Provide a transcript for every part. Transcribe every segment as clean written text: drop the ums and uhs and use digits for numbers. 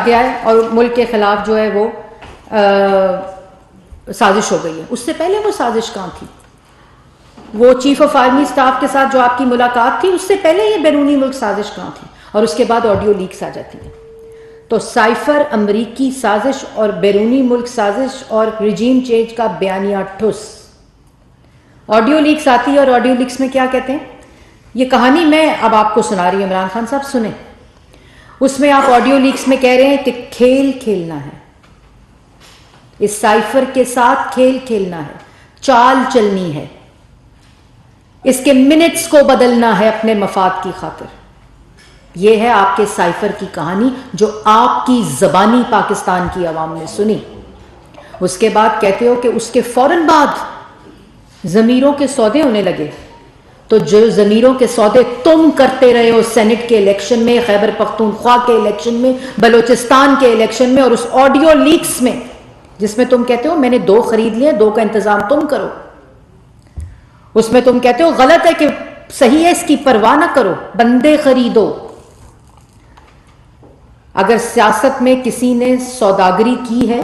گیا ہے اور ملک کے خلاف جو ہے وہ سازش ہو گئی ہے. اس سے پہلے وہ سازش کہاں تھی؟ وہ چیف آف آرمی اسٹاف کے ساتھ جو آپ کی ملاقات تھی، اس سے پہلے یہ بیرونی ملک سازش کہاں تھی؟ اور اس کے بعد آڈیو لیکس آ جاتی ہیں. تو سائفر امریکی سازش اور بیرونی ملک سازش اور رجیم چینج کا بیانیہ ٹھوس. آڈیو لیکس آتی ہے اور آڈیو لیکس میں کیا کہتے ہیں؟ یہ کہانی میں اب آپ کو سنا رہی ہوں، عمران خان صاحب سنیں. اس میں آپ آڈیو لیکس میں کہہ رہے ہیں کہ کھیل کھیلنا ہے، اس سائفر کے ساتھ کھیل کھیلنا ہے، چال چلنی ہے، اس کے منٹس کو بدلنا ہے اپنے مفاد کی خاطر. یہ ہے آپ کے سائفر کی کہانی جو آپ کی زبانی پاکستان کی عوام نے سنی. اس کے بعد کہتے ہو کہ اس کے فوراً بعد ضمیروں کے سودے ہونے لگے. تو جو ضمیروں کے سودے تم کرتے رہے ہو سینٹ کے الیکشن میں، خیبر پختونخوا کے الیکشن میں، بلوچستان کے الیکشن میں، اور اس آڈیو لیکس میں جس میں تم کہتے ہو میں نے 2 خرید لیے، 2 کا انتظام تم کرو. اس میں تم کہتے ہو غلط ہے کہ صحیح ہے، اس کی پرواہ نہ کرو، بندے خریدو. اگر سیاست میں کسی نے سوداگری کی ہے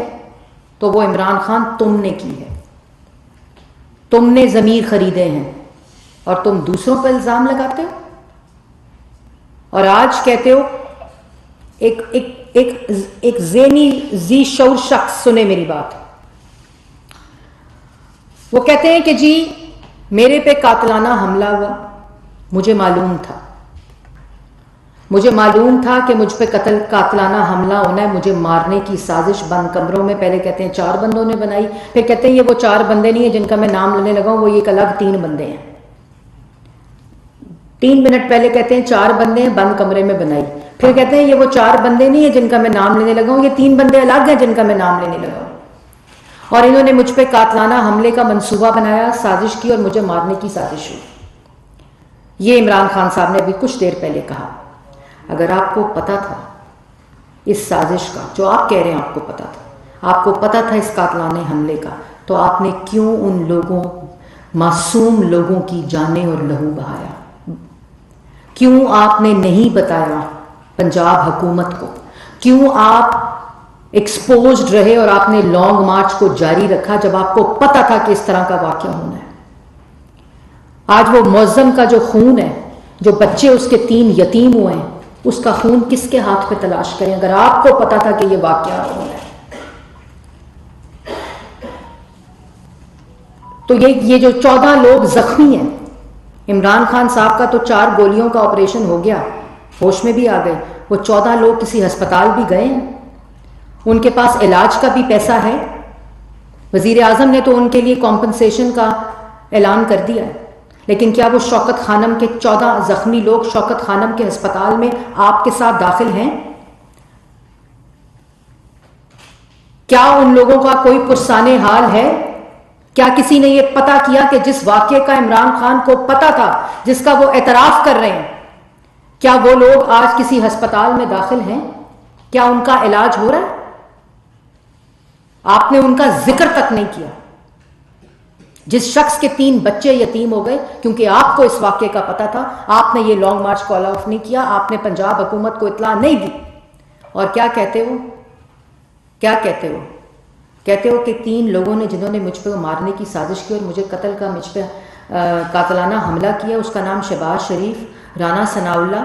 تو وہ عمران خان تم نے کی ہے. تم نے ضمیر خریدے ہیں اور تم دوسروں پر الزام لگاتے ہو. اور آج کہتے ہو ایک ذہنی ذی شعور شخص، سنے میری بات، وہ کہتے ہیں کہ جی میرے پہ قاتلانہ حملہ ہوا، مجھے معلوم تھا کہ مجھ پہ قاتلانہ حملہ ہونا ہے، مجھے مارنے کی سازش بند کمروں میں، پہلے کہتے ہیں 4 بندوں نے بنائی، پھر کہتے ہیں یہ وہ 4 بندے نہیں ہیں جن کا میں نام لینے لگا ہوں، وہ ایک الگ 3 بندے ہیں. 3 منٹ پہلے کہتے ہیں 4 بندے ہیں بند کمرے میں بنائی، پھر کہتے ہیں یہ وہ 4 بندے نہیں ہیں جن کا میں نام لینے لگا ہوں، یہ 3 بندے الگ ہیں جن کا میں نام لینے لگا ہوں. اور انہوں نے مجھ پہ قاتلانہ حملے کا منصوبہ بنایا، سازش کی اور مجھے مارنے کی سازش ہوئی. یہ عمران خان صاحب نے ابھی کچھ دیر پہلے کہا. اگر آپ کو پتا تھا اس سازش کا، جو آپ کہہ رہے ہیں آپ کو پتا تھا، آپ کو پتا تھا اس قاتلانہ حملے کا، تو آپ نے کیوں ان لوگوں، معصوم لوگوں کی جانیں اور لہو بہایا؟ کیوں آپ نے نہیں بتایا پنجاب حکومت کو؟ کیوں آپ ایکسپوزڈ رہے اور آپ نے لانگ مارچ کو جاری رکھا جب آپ کو پتا تھا کہ اس طرح کا واقعہ ہونا ہے؟ آج وہ معظم کا جو خون ہے، جو بچے اس کے 3 یتیم ہوئے ہیں، اس کا خون کس کے ہاتھ پہ تلاش کریں اگر آپ کو پتا تھا کہ یہ واقعہ ہونا ہے؟ تو یہ جو 14 لوگ زخمی ہیں، عمران خان صاحب کا تو 4 گولیوں کا آپریشن ہو گیا، ہوش میں بھی آ گئے. وہ 14 لوگ کسی ہسپتال بھی گئے ہیں، ان کے پاس علاج کا بھی پیسہ ہے. وزیر اعظم نے تو ان کے لیے کمپنسیشن کا اعلان کر دیا ہے. لیکن کیا وہ شوکت خانم کے 14 زخمی لوگ شوکت خانم کے ہسپتال میں آپ کے ساتھ داخل ہیں؟ کیا ان لوگوں کا کوئی پرسان حال ہے؟ کیا کسی نے یہ پتا کیا کہ جس واقعے کا عمران خان کو پتا تھا، جس کا وہ اعتراف کر رہے ہیں، کیا وہ لوگ آج کسی ہسپتال میں داخل ہیں؟ کیا ان کا علاج ہو رہا ہے؟ آپ نے ان کا ذکر تک نہیں کیا. جس شخص کے 3 بچے یتیم ہو گئے کیونکہ آپ کو اس واقعے کا پتا تھا، آپ نے یہ لانگ مارچ کال آف نہیں کیا، آپ نے پنجاب حکومت کو اطلاع نہیں دی. اور کیا کہتے ہو؟ کہتے ہو کہ 3 لوگوں نے جنہوں نے مجھ پہ مارنے کی سازش کی اور مجھے قتل کا، مجھ پہ قاتلانہ حملہ کیا، اس کا نام شہباز شریف، رانا ثناء اللہ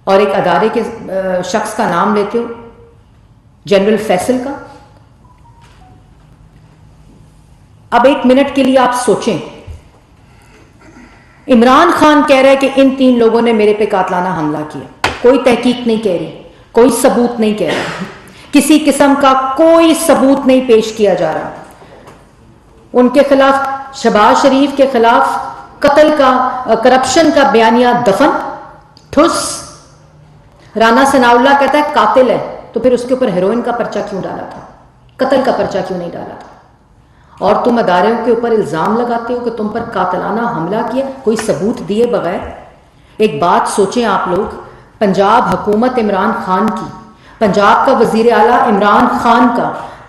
اور ایک ادارے کے شخص کا نام لیتے ہو، جنرل فیصل کا. اب 1 منٹ کے لیے آپ سوچیں. عمران خان کہہ رہے کہ ان 3 لوگوں نے میرے پہ قاتلانہ حملہ کیا، کوئی تحقیق نہیں کہہ رہی، کوئی ثبوت نہیں کہہ رہا، کسی قسم کا کوئی ثبوت نہیں پیش کیا جا رہا. ان کے خلاف، شہباز شریف کے خلاف قتل کا، کرپشن کا بیانیہ دفن ٹھس. رانا ثناء اللہ کہتا ہے قاتل ہے، تو پھر اس کے اوپر ہیروئن کا پرچہ کیوں ڈالا تھا؟ قتل کا پرچہ کیوں نہیں ڈالا تھا؟ اور تم اداروں کے اوپر الزام لگاتے ہو کہ تم پر قاتلانہ حملہ کیا کوئی ثبوت دیے بغیر. ایک بات سوچیں آپ لوگ، پنجاب حکومت عمران خان کی، پنجاب کا وزیر اعلیٰ عمران خان کا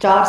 4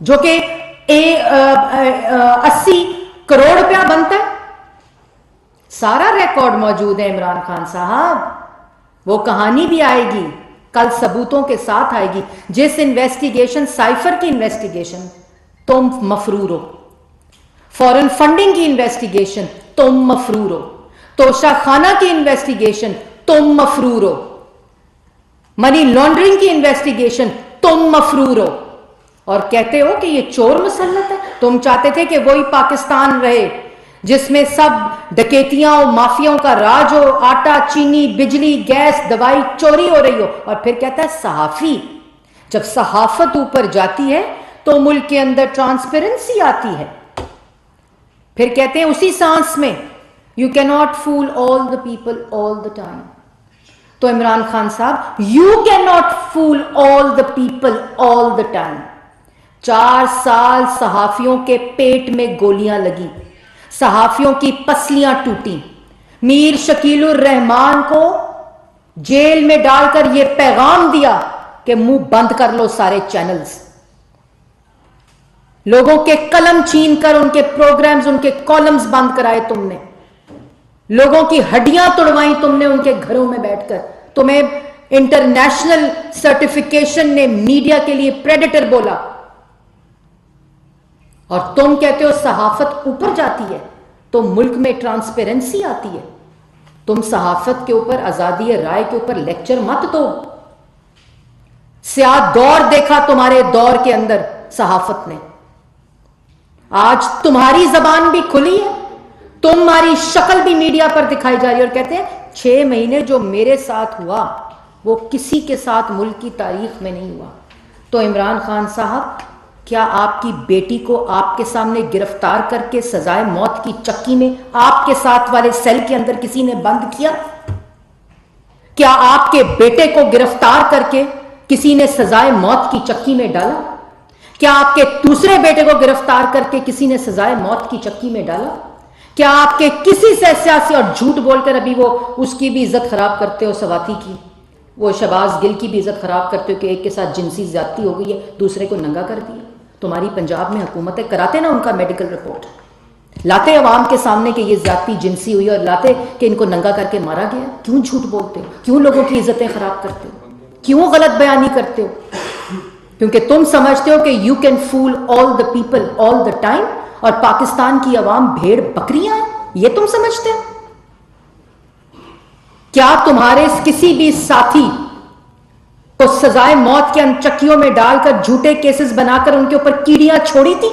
جو کہ 80 کروڑ روپیہ بنتا ہے. سارا ریکارڈ موجود ہے عمران خان صاحب. وہ کہانی بھی آئے گی کل ثبوتوں کے ساتھ آئے گی. جس انویسٹیگیشن سائفر کی انویسٹیگیشن تم مفرور ہو, فورن فنڈنگ کی انویسٹیگیشن تم مفرور ہو, توشہ خانہ کی انویسٹیگیشن تم مفرور ہو, منی لانڈرنگ کی انویسٹیگیشن تم مفرور ہو, اور کہتے ہو کہ یہ چور مسلط ہے. تم چاہتے تھے کہ وہی پاکستان رہے جس میں سب ڈکیتیاں اور مافیاؤں کا راج ہو, آٹا چینی بجلی گیس دوائی چوری ہو رہی ہو. اور پھر کہتا ہے صحافی. جب صحافت اوپر جاتی ہے تو ملک کے اندر ٹرانسپیرنسی آتی ہے. پھر کہتے ہیں اسی سانس میں you can not fool all the people all the time. تو عمران خان صاحب you can not fool all the people all the time. 4 سال صحافیوں کے پیٹ میں گولیاں لگی, صحافیوں کی پسلیاں ٹوٹی. میر شکیل الرحمان کو جیل میں ڈال کر یہ پیغام دیا کہ منہ بند کر لو سارے چینلز. لوگوں کے قلم چھین کر ان کے پروگرامز ان کے کالمز بند کرائے تم نے. لوگوں کی ہڈیاں توڑوائیں تم نے ان کے گھروں میں بیٹھ کر. تمہیں انٹرنیشنل سرٹیفیکیشن نے میڈیا کے لیے پریڈیٹر بولا, اور تم کہتے ہو صحافت اوپر جاتی ہے تو ملک میں ٹرانسپیرنسی آتی ہے. تم صحافت کے اوپر, آزادی رائے کے اوپر لیکچر مت دو. سیاہ دور دیکھا تمہارے دور کے اندر صحافت نے. آج تمہاری زبان بھی کھلی ہے, تمہاری شکل بھی میڈیا پر دکھائی جا رہی ہے, اور کہتے ہیں 6 مہینے جو میرے ساتھ ہوا وہ کسی کے ساتھ ملک کی تاریخ میں نہیں ہوا. تو عمران خان صاحب, کیا آپ کی بیٹی کو آپ کے سامنے گرفتار کر کے سزائے موت کی چکی میں آپ کے ساتھ والے سیل کے اندر کسی نے بند کیا؟ کیا آپ کے بیٹے کو گرفتار کر کے کسی نے سزائے موت کی چکی میں ڈالا؟ کیا آپ کے دوسرے بیٹے کو گرفتار کر کے کسی نے سزائے موت کی چکی میں ڈالا؟ کیا آپ کے کسی سے سیاسی, اور جھوٹ بول کر ابھی وہ اس کی بھی عزت خراب کرتے ہو, سواتی کی, وہ شہباز گل کی بھی عزت خراب کرتے ہو کہ ایک کے ساتھ جنسی زیادتی ہو گئی ہے, دوسرے کو ننگا کر دیا. تمہاری پنجاب میں حکومت ہے, کراتے نا ان کا میڈیکل رپورٹ, لاتے عوام کے سامنے کہ یہ زیادتی جنسی ہوئی, اور لاتے کہ ان کو ننگا کر کے مارا گیا. کیوں جھوٹ بولتے ہو؟ کیوں لوگوں کی عزتیں خراب کرتے ہو؟ کیوں غلط بیانی کرتے ہو؟ کیونکہ تم سمجھتے ہو کہ you can fool all the people all the time, اور پاکستان کی عوام بھیڑ بکریاں ہیں, یہ تم سمجھتے ہو؟ کیا تمہارے کسی بھی ساتھی کو سزائے موت کے چکیوں میں ڈال کر جھوٹے کیسز بنا کر ان کے اوپر کیڑیاں چھوڑی تھی؟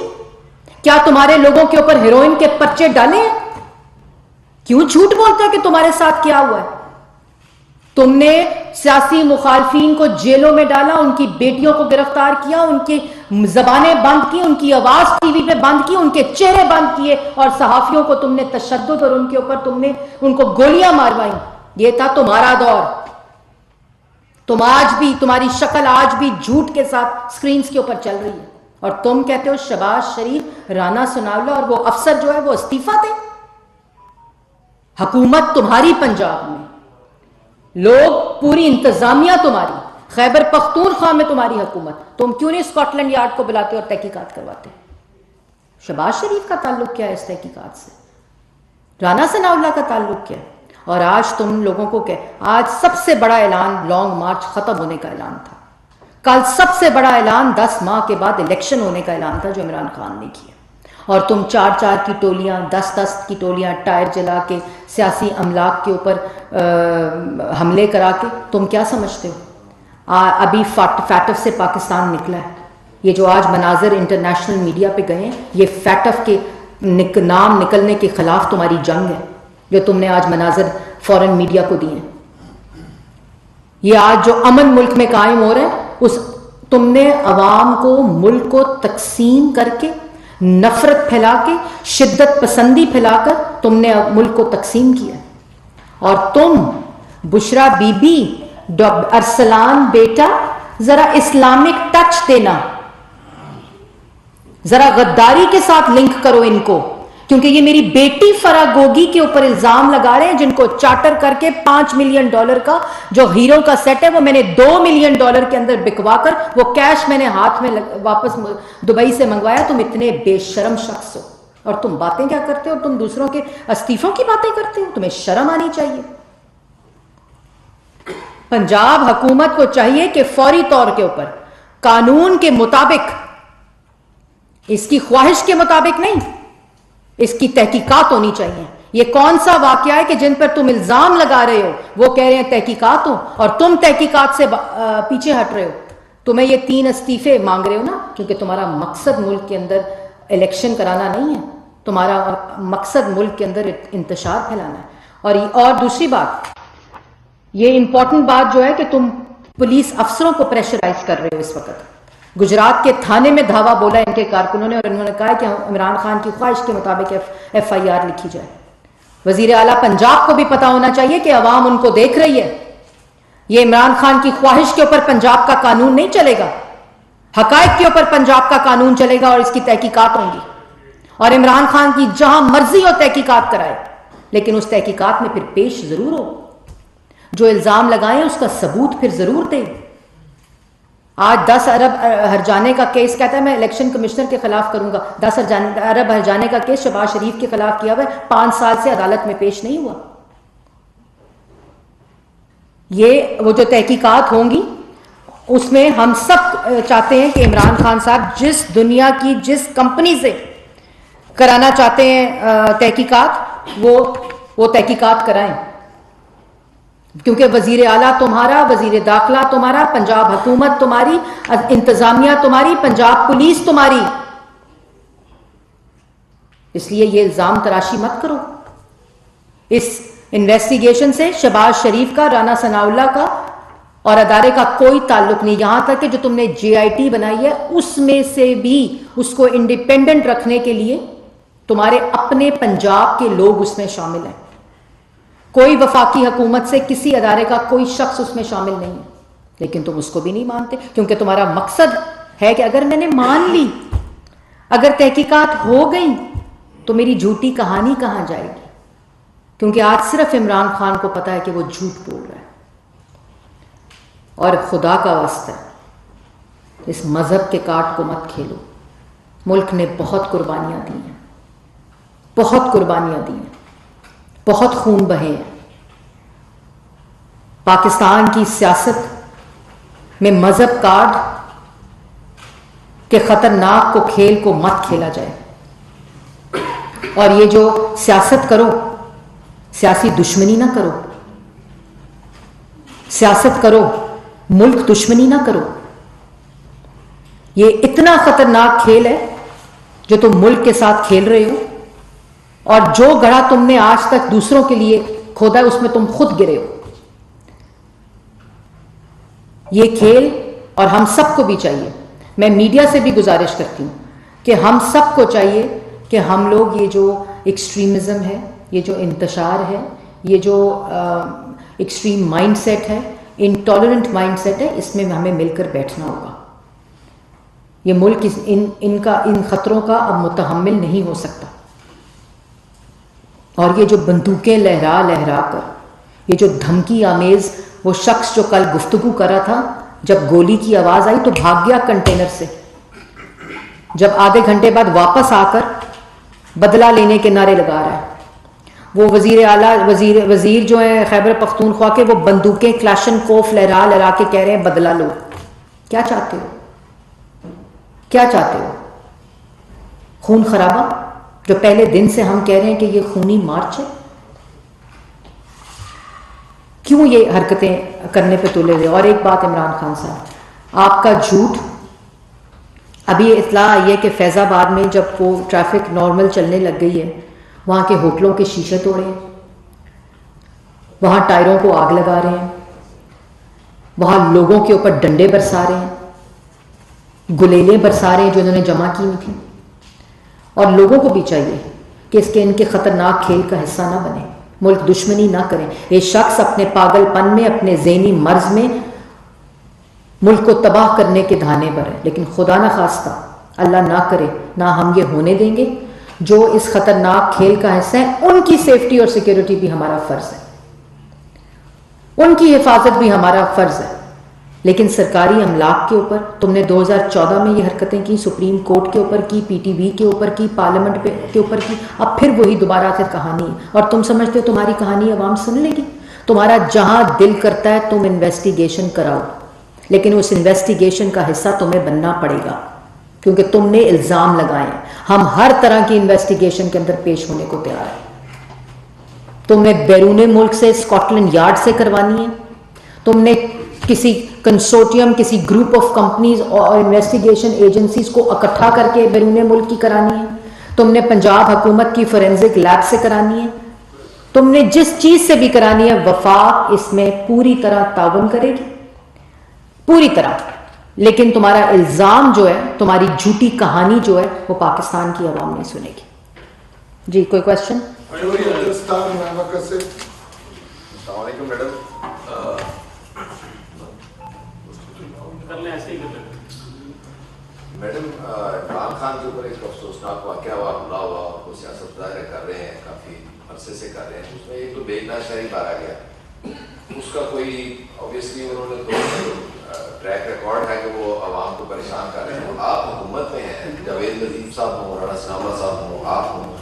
کیا تمہارے لوگوں کے اوپر ہیروئن کے پرچے ڈالے ہیں؟ کیوں جھوٹ بولتے ہو کہ تمہارے ساتھ کیا ہوا ہے؟ تم نے سیاسی مخالفین کو جیلوں میں ڈالا, ان کی بیٹیوں کو گرفتار کیا, ان کی زبانیں بند کی, ان کی آواز ٹی وی پہ بند کی, ان کے چہرے بند کیے, اور صحافیوں کو تم نے تشدد اور ان کے اوپر تم نے ان کو گولیاں ماروائیں. یہ تھا تمہارا دور. تم آج بھی, تمہاری شکل آج بھی جھوٹ کے ساتھ سکرینز کے اوپر چل رہی ہے, اور تم کہتے ہو شہباز شریف, رانا ثناءاللہ اور وہ افسر جو ہے وہ استعفیٰ دیں. حکومت تمہاری پنجاب میں, لوگ, پوری انتظامیہ تمہاری, خیبر پختونخوا میں تمہاری حکومت. تم کیوں نہیں اسکاٹ لینڈ یارڈ کو بلاتے اور تحقیقات کرواتے؟ شہباز شریف کا تعلق کیا ہے اس تحقیقات سے؟ رانا ثناءاللہ کا تعلق کیا ہے؟ اور آج تم لوگوں کو کہ آج سب سے بڑا اعلان لانگ مارچ ختم ہونے کا اعلان تھا. کل سب سے بڑا اعلان 10 ماہ کے بعد الیکشن ہونے کا اعلان تھا جو عمران خان نے کیا. اور تم 4 کی ٹولیاں, 10 کی ٹولیاں ٹائر جلا کے سیاسی املاک کے اوپر حملے کرا کے, تم کیا سمجھتے ہو؟ ابھی فیٹف سے پاکستان نکلا ہے. یہ جو آج مناظر انٹرنیشنل میڈیا پہ گئے ہیں, یہ فیٹف کے نام نکلنے کے خلاف تمہاری جنگ ہے جو تم نے آج مناظر فورن میڈیا کو دیے ہیں. یہ آج جو امن ملک میں قائم ہو رہا ہے, تم نے عوام کو, ملک کو تقسیم کر کے, نفرت پھیلا کے, شدت پسندی پھیلا کر تم نے ملک کو تقسیم کیا. اور تم بشرا بی بی, ارسلان بیٹا, ذرا اسلامک ٹچ دینا, ذرا غداری کے ساتھ لنک کرو ان کو. کیونکہ یہ میری بیٹی فرح گوگی کے اوپر الزام لگا رہے ہیں، جن کو چارٹر کر کے $5 ملین کا جو ہیرو کا سیٹ ہے وہ میں نے $2 ملین کے اندر بکوا کر وہ کیش میں نے ہاتھ میں واپس دبئی سے منگوایا. تم اتنے بے شرم شخص ہو اور تم باتیں کیا کرتے ہو؟ تم دوسروں کے استعفوں کی باتیں کرتے ہو. تمہیں شرم آنی چاہیے. پنجاب حکومت کو چاہیے کہ فوری طور کے اوپر قانون کے مطابق، اس کی خواہش کے مطابق نہیں، اس کی تحقیقات ہونی چاہیے. یہ کون سا واقعہ ہے کہ جن پر تم الزام لگا رہے ہو وہ کہہ رہے ہیں تحقیقات ہو اور تم تحقیقات سے پیچھے ہٹ رہے ہو؟ تمہیں یہ 3 استعفے مانگ رہے ہو نا کیونکہ تمہارا مقصد ملک کے اندر الیکشن کرانا نہیں ہے، تمہارا مقصد ملک کے اندر انتشار پھیلانا ہے. اور دوسری بات، یہ امپورٹنٹ بات جو ہے کہ تم پولیس افسروں کو پریشرائز کر رہے ہو. اس وقت گجرات کے تھانے میں دھاوا بولا ان کے کارکنوں نے اور انہوں نے کہا کہ عمران خان کی خواہش کے مطابق FIR لکھی جائے. وزیر اعلیٰ پنجاب کو بھی پتا ہونا چاہیے کہ عوام ان کو دیکھ رہی ہے. یہ عمران خان کی خواہش کے اوپر پنجاب کا قانون نہیں چلے گا، حقائق کے اوپر پنجاب کا قانون چلے گا اور اس کی تحقیقات ہوں گی. اور عمران خان کی جہاں مرضی ہو تحقیقات کرائے، لیکن اس تحقیقات میں پھر پیش ضرور ہو. جو الزام لگائیں اس کا ثبوت پھر ضرور دے. آج 10 ارب ہرجانے کا کیس کہتا ہے میں الیکشن کمشنر کے خلاف کروں گا. 10 ارب ہرجانے کا کیس شہباز شریف کے خلاف کیا ہوا ہے، 5 سال سے عدالت میں پیش نہیں ہوا. یہ وہ جو تحقیقات ہوں گی اس میں ہم سب چاہتے ہیں کہ عمران خان صاحب جس دنیا کی جس کمپنی سے کرانا چاہتے ہیں تحقیقات وہ تحقیقات کرائیں. کیونکہ وزیر اعلیٰ تمہارا، وزیر داخلہ تمہارا، پنجاب حکومت تمہاری، انتظامیہ تمہاری، پنجاب پولیس تمہاری. اس لیے یہ الزام تراشی مت کرو. اس انویسٹیگیشن سے شہباز شریف کا، رانا ثناء اللہ کا اور ادارے کا کوئی تعلق نہیں. یہاں تک کہ جو تم نے JIT بنائی ہے اس میں سے بھی اس کو انڈیپینڈنٹ رکھنے کے لیے تمہارے اپنے پنجاب کے لوگ اس میں شامل ہیں. کوئی وفاقی حکومت سے کسی ادارے کا کوئی شخص اس میں شامل نہیں ہے، لیکن تم اس کو بھی نہیں مانتے کیونکہ تمہارا مقصد ہے کہ اگر میں نے مان لی، اگر تحقیقات ہو گئیں تو میری جھوٹی کہانی کہاں جائے گی. کیونکہ آج صرف عمران خان کو پتا ہے کہ وہ جھوٹ بول رہا ہے. اور خدا کا واسطہ اس مذہب کے کارڈ کو مت کھیلو. ملک نے بہت قربانیاں دی ہیں، بہت قربانیاں دی ہیں، بہت خون بہے ہیں. پاکستان کی سیاست میں مذہب کارڈ کے خطرناک کو کھیل کو مت کھیلا جائے. اور یہ جو سیاست کرو، سیاسی دشمنی نہ کرو، سیاست کرو ملک دشمنی نہ کرو. یہ اتنا خطرناک کھیل ہے جو تم ملک کے ساتھ کھیل رہے ہو، اور جو گڑھا تم نے آج تک دوسروں کے لیے کھودا ہے اس میں تم خود گرے ہو. یہ کھیل، اور ہم سب کو بھی چاہیے، میں میڈیا سے بھی گزارش کرتی ہوں کہ ہم سب کو چاہیے کہ ہم لوگ یہ جو ایکسٹریمزم ہے، یہ جو انتشار ہے، یہ جو ایکسٹریم مائنڈ سیٹ ہے، انٹالرنٹ مائنڈ سیٹ ہے، اس میں ہمیں مل کر بیٹھنا ہوگا. یہ ملک ان خطروں کا اب متحمل نہیں ہو سکتا. اور یہ جو بندوقیں لہرا لہرا کر، یہ جو دھمکی آمیز، وہ شخص جو کل گفتگو کر رہا تھا جب گولی کی آواز آئی تو بھاگ گیا کنٹینر سے، جب آدھے گھنٹے بعد واپس آ کر بدلہ لینے کے نعرے لگا رہا ہے. وہ وزیر اعلیٰ وزیر جو ہیں خیبر پختونخوا کے، وہ بندوقیں کلاشن کوف لہرا لہرا کے کہہ رہے ہیں بدلہ لو. کیا چاہتے ہو؟ کیا چاہتے ہو؟ خون خرابہ جو پہلے دن سے ہم کہہ رہے ہیں کہ یہ خونی مارچ ہے. کیوں یہ حرکتیں کرنے پہ تلے ہوئے؟ اور ایک بات عمران خان صاحب، آپ کا جھوٹ، ابھی اطلاع آئی ہے کہ فیض آباد میں جب وہ ٹریفک نارمل چلنے لگ گئی ہے، وہاں کے ہوٹلوں کے شیشے توڑے ہیں، وہاں ٹائروں کو آگ لگا رہے ہیں، وہاں لوگوں کے اوپر ڈنڈے برسا رہے ہیں، گلیلیں برسا رہے ہیں جو انہوں نے جمع کی ہوئی تھیں. اور لوگوں کو بھی چاہیے کہ ان کے خطرناک کھیل کا حصہ نہ بنے، ملک دشمنی نہ کریں. یہ شخص اپنے پاگل پن میں، اپنے ذہنی مرض میں ملک کو تباہ کرنے کے دھانے پر ہے، لیکن خدا نہ خواستہ، اللہ نہ کرے، نہ ہم یہ ہونے دیں گے. جو اس خطرناک کھیل کا حصہ ہیں ان کی سیفٹی اور سیکیورٹی بھی ہمارا فرض ہے, ان کی حفاظت بھی ہمارا فرض ہے. لیکن سرکاری املاک کے اوپر تم نے 2014 میں یہ حرکتیں کی, سپریم کورٹ کے اوپر کی, پی ٹی وی کے اوپر کی, پارلیمنٹ کے اوپر کی, اب پھر وہی دوبارہ سے کہانی ہے. اور تم سمجھتے ہو تمہاری کہانی عوام سن لے گی؟ تمہارا جہاں دل کرتا ہے تم انویسٹیگیشن کراؤ, لیکن اس انویسٹیگیشن کا حصہ تمہیں بننا پڑے گا, کیونکہ تم نے الزام لگائے. ہم ہر طرح کی انویسٹیگیشن کے اندر پیش ہونے کو تیار ہیں. تم نے بیرون ملک سے, اسکاٹ لینڈ یارڈ سے کروانی ہے, تم نے کسی کنسورٹیم, کسی گروپ آف کمپنیز اور انویسٹیگیشن ایجنسیز کو اکٹھا کر کے بیرون ملک کی کرانی ہے, تم نے پنجاب حکومت کی فورینزک لیب سے کرانی ہے, تم نے جس چیز سے بھی کرانی ہے وفاق اس میں پوری طرح تعاون کرے گی, پوری طرح. لیکن تمہارا الزام جو ہے, تمہاری جھوٹی کہانی جو ہے, وہ پاکستان کی عوام نہیں سنے گی. جی کوئی کوشچن؟ السلام علیکم میڈم. میڈم عمران خان کے اوپر ایک افسوسناک واقعہ ہوا, وہ سیاست ظاہر کر رہے ہیں, کافی عرصے سے کر رہے ہیں. اس میں ایک تو بے گناہ شہری مارا گیا, اس کا کوئی اوبیسلی انہوں نے تو ٹریک ریکارڈ ہے کہ وہ عوام کو پریشان کر رہے ہیں. آپ حکومت میں ہیں, جاوید لطیف صاحب ہوں, رانا ثناء اللہ صاحب ہوں, آپ ہوں,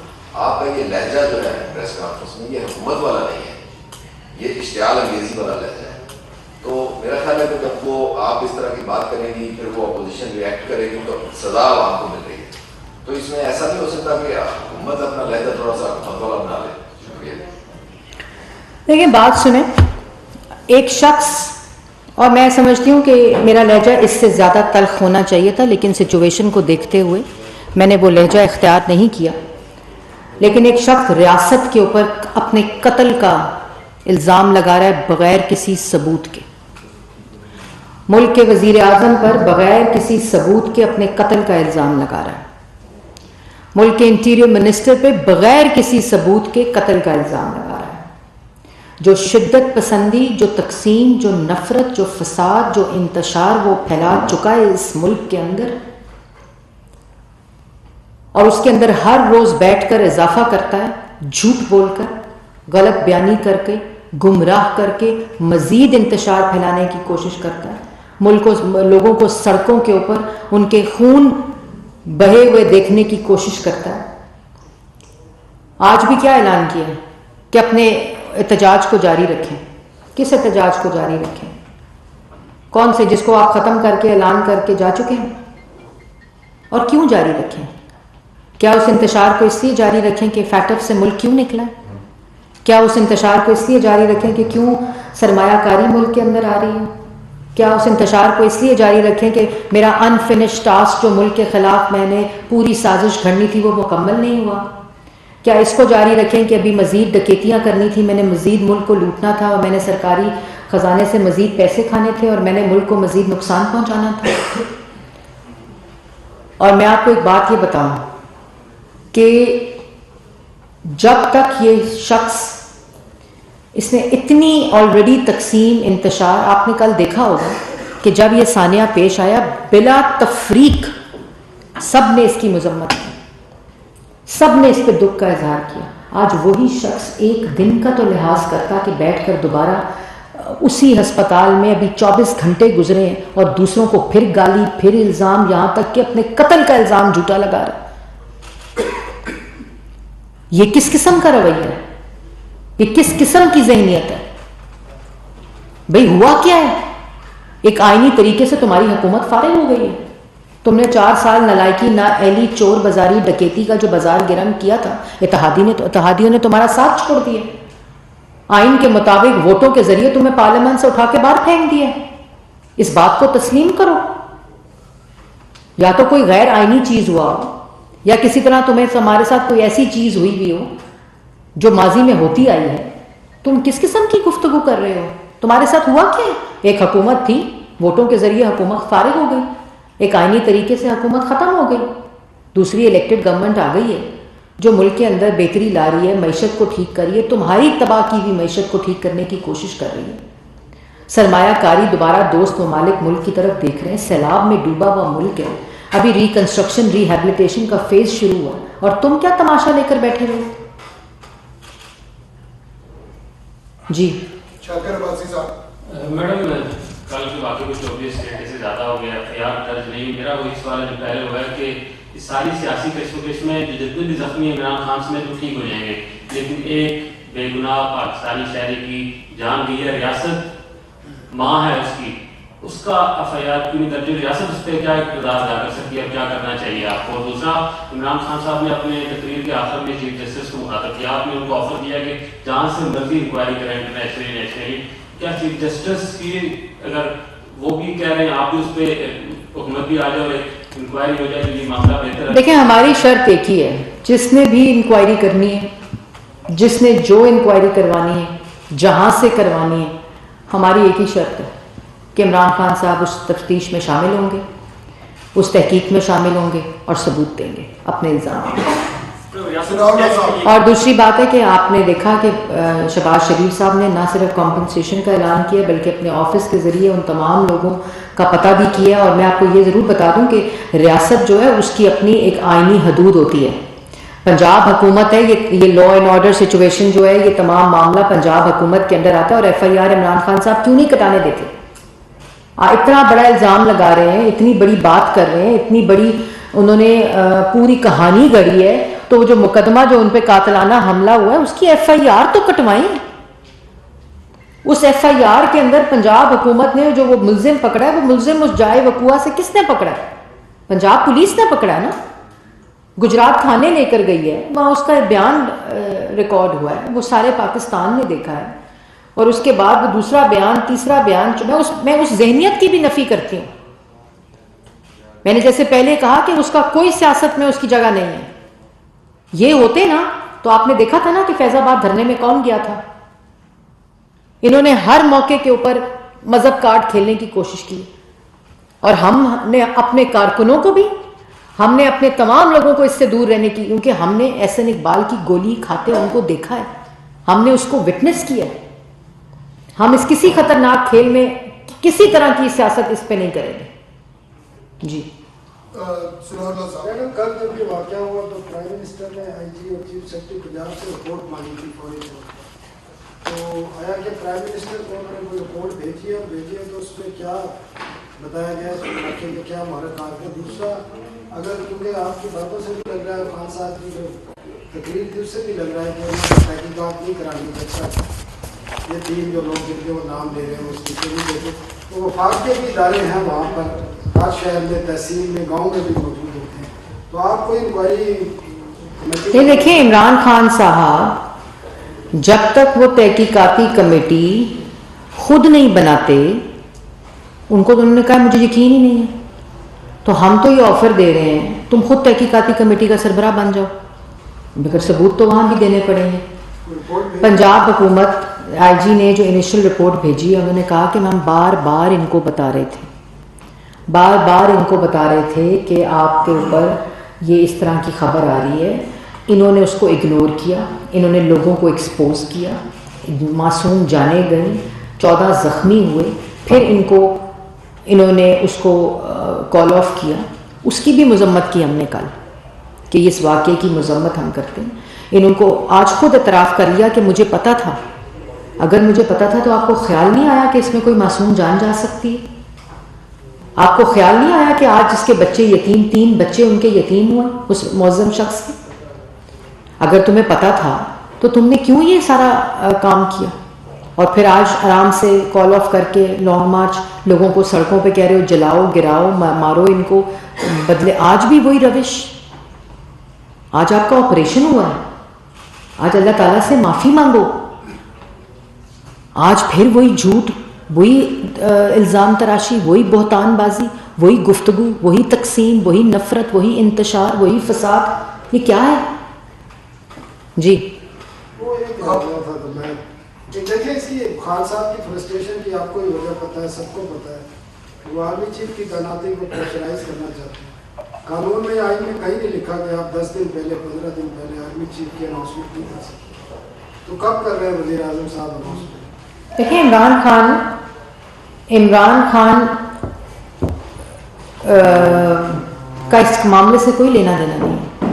آپ کا یہ لہجہ جو ہے پریس کانفرنس میں یہ حکومت والا نہیں ہے, یہ اشتعال انگیزی والا لہجہ ہے. تو میرا خیال ہے کہ جب وہ آپ اس طرح کی بات کریں گی, پھر وہ اپوزیشن ریئیکٹ کرے گی, تو سزا عوام کو مل رہی ہے. تو اس میں ایسا نہیں ہو سکتا کہ حکومت اپنا لہجہ تھوڑا سا حکومت والا بنا لے. شکریہ. دیکھیں بات سنیں, ایک شخص, اور میں سمجھتی ہوں کہ میرا لہجہ اس سے زیادہ تلخ ہونا چاہیے تھا, لیکن سچویشن کو دیکھتے ہوئے میں نے وہ لہجہ اختیار نہیں کیا. لیکن ایک شخص ریاست کے اوپر اپنے قتل کا الزام لگا رہا ہے بغیر کسی ثبوت کے, ملک کے وزیر اعظم پر بغیر کسی ثبوت کے اپنے قتل کا الزام لگا رہا ہے, ملک کے انٹیریئر منسٹر پہ بغیر کسی ثبوت کے قتل کا الزام لگا رہا ہے. جو شدت پسندی, جو تقسیم, جو نفرت, جو فساد, جو انتشار وہ پھیلا چکا ہے اس ملک کے اندر, اور اس کے اندر ہر روز بیٹھ کر اضافہ کرتا ہے, جھوٹ بول کر, غلط بیانی کر کے, گمراہ کر کے مزید انتشار پھیلانے کی کوشش کرتا ہے, لوگوں کو سڑکوں کے اوپر ان کے خون بہے ہوئے دیکھنے کی کوشش کرتا ہے. آج بھی کیا اعلان کیا ہے کہ اپنے احتجاج کو جاری رکھیں. کس احتجاج کو جاری رکھیں؟ کون سے, جس کو آپ ختم کر کے اعلان کر کے جا چکے ہیں؟ اور کیوں جاری رکھیں؟ کیا اس انتشار کو اس لیے جاری رکھیں کہ فیٹف سے ملک کیوں نکلا ہے؟ کیا اس انتشار کو اس لیے جاری رکھیں کہ کیوں سرمایہ کاری ملک کے اندر آ رہی ہے؟ کیا اس انتشار کو اس لیے جاری رکھیں کہ میرا انفنش ٹاسک جو ملک کے خلاف میں نے پوری سازش گھڑنی تھی وہ مکمل نہیں ہوا؟ کیا اس کو جاری رکھیں کہ ابھی مزید ڈکیتیاں کرنی تھی, میں نے مزید ملک کو لوٹنا تھا, اور میں نے سرکاری خزانے سے مزید پیسے کھانے تھے, اور میں نے ملک کو مزید نقصان پہنچانا تھا؟ اور میں آپ کو ایک بات یہ بتاؤں کہ جب تک یہ شخص, اس نے اتنی آلریڈی تقسیم, انتشار, آپ نے کل دیکھا ہوگا کہ جب یہ سانیہ پیش آیا بلا تفریق سب نے اس کی مذمت کی, سب نے اس پہ دکھ کا اظہار کیا. آج وہی شخص ایک دن کا تو لحاظ کرتا کہ بیٹھ کر دوبارہ اسی ہسپتال میں ابھی 24 گھنٹے گزرے ہیں, اور دوسروں کو پھر گالی, پھر الزام, یہاں تک کہ اپنے قتل کا الزام جھوٹا لگا رہا. یہ کس قسم کا رویہ ہے؟ یہ کس قسم کی ذہنیت ہے؟ بھئی ہوا کیا ہے؟ ایک آئینی طریقے سے تمہاری حکومت فارغ ہو گئی ہے. تم نے 4 سال نالائکی, نا اہلی, چور بازاری, ڈکیتی کا جو بازار گرم کیا تھا, اتحادیوں نے تمہارا ساتھ چھوڑ دیا. آئین کے مطابق ووٹوں کے ذریعے تمہیں پارلیمنٹ سے اٹھا کے باہر پھینک دیا. اس بات کو تسلیم کرو. یا تو کوئی غیر آئینی چیز ہوا ہو, یا کسی طرح تمہیں ہمارے ساتھ کوئی ایسی چیز ہوئی بھی ہو جو ماضی میں ہوتی آئی ہے. تم کس قسم کی گفتگو کر رہے ہو؟ تمہارے ساتھ ہوا کیا؟ ایک حکومت تھی, ووٹوں کے ذریعے حکومت فارغ ہو گئی, ایک آئینی طریقے سے حکومت ختم ہو گئی, دوسری الیکٹڈ گورنمنٹ آ گئی ہے جو ملک کے اندر بہتری لا رہی ہے, معیشت کو ٹھیک کر رہی ہے, تمہاری تباہ کی ہوئی معیشت کو ٹھیک کرنے کی کوشش کر رہی ہے. سرمایہ کاری دوبارہ دوست ممالک ملک کی طرف دیکھ رہے ہیں, سیلاب میں ڈوبا ہوا ملک ہے, ابھی ریکنسٹرکشن ری ہیبلیٹیشن کا فیز شروع ہوا, اور تم کیا تماشا لے کر بیٹھے ہو؟ جی شاکر عباسی صاحب. میڈم کل کے واقعے کو 24 گھنٹے سے زیادہ ہو گیا, FIR درج نہیں. میرا وہی سوال ہے جو پہلے ہوا ہے کہ اس ساری سیاسی کشمکش میں جو جتنے بھی زخمی عمران خان سمیت وہ ٹھیک ہو جائیں گے, لیکن ایک بے گناہ پاکستانی شہری کی جان گئی ہے, ریاست ماں ہے اس کی, اس کا FIR کیوں نہیں درج؟ ریاست اس پہ کیا اقتدار ادا کر سکتی ہے اور کیا کرنا چاہیے آپ کو؟ اور دوسرا, عمران خان صاحب نے اپنے تقریر کے آخر میں چیف جسٹس کو مخاطب کیا, آپ نے ان کو آفر دیا کہ جہاں سے مرضی انکوائری کریں انٹرنیشنلی نیشنلی. کیا چیف جسٹس کی اگر وہ بھی کہہ رہے ہیں آپ بھی اس پہ حکومت بھی آ جائے اور ایک انکوائری ہو جائے تو یہ معاملہ بہتر ہے؟ دیکھیں ہماری شرط ایک ہی ہے, جس نے بھی انکوائری کرنی ہے, جس نے جو انکوائری کروانی ہے, جہاں سے کروانی ہے, ہماری ایک ہی شرط ہے کہ عمران خان صاحب اس تفتیش میں شامل ہوں گے, اس تحقیق میں شامل ہوں گے اور ثبوت دیں گے اپنے الزام. اور دوسری بات ہے کہ آپ نے دیکھا کہ شہباز شریف صاحب نے نہ صرف کمپنسیشن کا اعلان کیا بلکہ اپنے آفس کے ذریعے ان تمام لوگوں کا پتہ بھی کیا. اور میں آپ کو یہ ضرور بتا دوں کہ ریاست جو ہے اس کی اپنی ایک آئینی حدود ہوتی ہے. پنجاب حکومت ہے, یہ لا اینڈ آرڈر سچویشن جو ہے یہ تمام معاملہ پنجاب حکومت کے اندر آتا ہے. اور FIR عمران خان صاحب کیوں نہیں کٹانے دیتے؟ اتنا بڑا الزام لگا رہے ہیں, اتنی بڑی بات کر رہے ہیں, اتنی بڑی انہوں نے پوری کہانی گڑھی ہے, تو جو مقدمہ جو ان پہ قاتلانہ حملہ ہوا ہے اس کی FIR تو کٹوائیں. اس FIR کے اندر پنجاب حکومت نے جو وہ ملزم پکڑا ہے, وہ ملزم اس جائے وقوع سے کس نے پکڑا ہے؟ پنجاب پولیس نے پکڑا ہے نا. گجرات تھانے لے کر گئی ہے, وہاں اس کا بیان ریکارڈ ہوا ہے, وہ سارے پاکستان نے دیکھا ہے. اور اس کے بعد وہ دوسرا بیان, تیسرا بیان, میں اس ذہنیت کی بھی نفی کرتی ہوں. میں نے جیسے پہلے کہا کہ اس کا کوئی سیاست میں اس کی جگہ نہیں ہے. یہ ہوتے نا تو آپ نے دیکھا تھا نا کہ فیض آباد دھرنے میں کون گیا تھا. انہوں نے ہر موقع کے اوپر مذہب کارڈ کھیلنے کی کوشش کی, اور ہم نے اپنے کارکنوں کو بھی, ہم نے اپنے تمام لوگوں کو اس سے دور رہنے کی, کیونکہ ہم نے احسن اقبال کی گولی کھاتے ان کو دیکھا ہے, ہم نے اس کو وٹنس کیا ہے. ہم اس کسی خطرناک کھیل میں کسی طرح کی سیاست اس پہ نہیں کریں گے. جی میڈم کل جب یہ واقعہ ہوا تو پرائم منسٹر نے IG اور چیف سیکرٹری پنجاب سے رپورٹ مانگی تھی فوری طور پر, تو آیا کہ پرائم منسٹر کو انہوں نے کوئی رپورٹ بھیجی ہے تو اس میں کیا بتایا گیا اس واقعے میں کیا محرکات ہے؟ دوسرا, اگر کیونکہ آپ کی باتوں سے بھی لگ رہا ہے, خان صاحب کی جو تقریر تھی اس سے بھی لگ رہا ہے کہ انہوں نے تحقیقات نہیں کرانی. اچھا, یہ تین جو لوگ جن کے وہ نام لے رہے ہیں اس کی نہیں دیتے, تو وفاق کے بھی ادارے ہیں وہاں پر, ہر شہر میں, تحصیل میں, گاؤں میں بھی موجود ہوتے ہیں, تو آپ کوئی انکوائری دیکھیں عمران خان صاحب جب تک وہ تحقیقاتی کمیٹی خود نہیں بناتے, ان کو تو انہوں نے کہا مجھے یقین ہی نہیں ہے, تو ہم تو یہ آفر دے رہے ہیں تم خود تحقیقاتی کمیٹی کا سربراہ بن جاؤ, مگر ثبوت تو وہاں بھی دینے پڑیں گے. پنجاب حکومت IG نے جو انیشل رپورٹ بھیجی, انہوں نے کہا کہ ہم بار بار ان کو بتا رہے تھے کہ آپ کے اوپر یہ اس طرح کی خبر آ رہی ہے. انہوں نے اس کو اگنور کیا, انہوں نے لوگوں کو ایکسپوز کیا, معصوم جانے گئیں, 14 زخمی ہوئے, پھر انہوں نے اس کو کال آف کیا. اس کی بھی مذمت کی ہم نے کل کہ اس واقعے کی مذمت ہم کرتے ہیں. انہوں کو آج خود اعتراف کر لیا کہ مجھے پتا تھا, اگر مجھے پتا تھا تو آپ کو خیال نہیں آیا کہ اس میں کوئی معصوم جان جا سکتی ہے؟ آپ کو خیال نہیں آیا کہ آج جس کے بچے یتیم, 3 بچے ان کے یتیم ہوئے اس معظم شخص کے؟ اگر تمہیں پتا تھا تو تم نے کیوں یہ سارا کام کیا؟ اور پھر آج آرام سے کال آف کر کے لانگ مارچ لوگوں کو سڑکوں پہ کہہ رہے ہو جلاؤ, گراؤ, مارو ان کو, بدلے آج بھی وہی روش. آج آپ کا آپریشن ہوا ہے, آج اللہ تعالیٰ سے معافی مانگو. آج پھر وہی جھوٹ, وہی الزام تراشی, وہی بہتان بازی, وہی گفتگو, وہی تقسیم, وہی نفرت, وہی انتشار, وہی فساد. یہ کیا ہے؟ جی دیکھیں اس کی خان صاحب کی فرسٹریشن کی آپ کو ہی وجہ پتہ ہے, سب کو پتہ ہے. وہ آرمی چیف کی تعیناتی کو پریشرائز کرنا چاہتے ہیں. قانون میں آئین میں کہیں نہیں لکھا کہ آپ 10 دن پہلے 15 دن پہلے آرمی چیف کی اناؤنسمنٹ نہیں کر سکتے. تو کب کر رہے ہیں وزیر اعظم صاحب اناؤنسمنٹ؟ دیکھیں عمران خان کا اس معاملے سے کوئی لینا دینا نہیں ہے.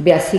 82